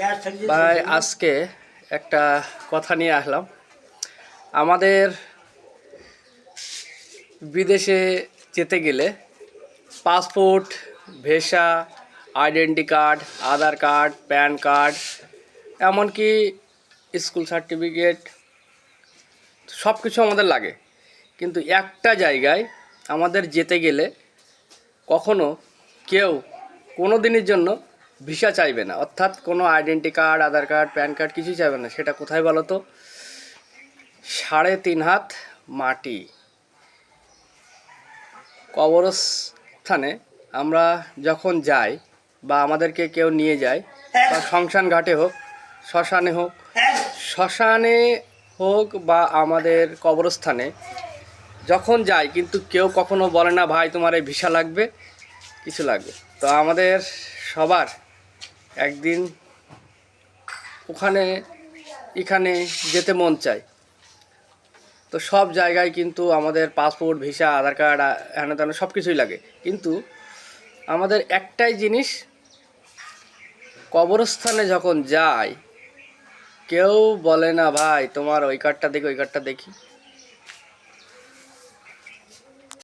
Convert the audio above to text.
ভাই আজকে একটা কথা নিয়ে আসলাম। আমাদের বিদেশে যেতে গেলে পাসপোর্ট, ভিসা, আইডেন্টি কার্ড, আধার কার্ড, প্যান কার্ড, এমনকি স্কুল সার্টিফিকেট সব কিছু আমাদের লাগে। কিন্তু একটা জায়গায় আমাদের যেতে গেলে কখনো কেউ কোনো দিনের জন্য ভিসা চাইবে না, অর্থাৎ কোনো আইডেন্টি কার্ড, আধার কার্ড, প্যান কার্ড কিছুই চাইবে না। সেটা কোথায় বলো তো? 3.5 হাত মাটি কবরস্থানে আমরা যখন যাই বা আমাদেরকে কেউ নিয়ে যায়, বা শ্মশান ঘাটে হোক, শ্মশানে হোক বা আমাদের কবরস্থানে যখন যাই, কিন্তু কেউ কখনো বলে না ভাই তোমার এই ভিসা লাগবে, কিছু লাগবে। তো আমাদের সবার একদিন ওখানে এখানে যেতে মন চায়। তো সব জায়গায় কিন্তু আমাদের পাসপোর্ট, ভিসা, আধার কার্ড, হেন তেন সব কিছুই লাগে। কিন্তু আমাদের একটাই জিনিস, কবরস্থানে যখন যাই কেউ বলে না ভাই তোমার ওই কার্ডটা দেখি, ওই কার্ডটা দেখি।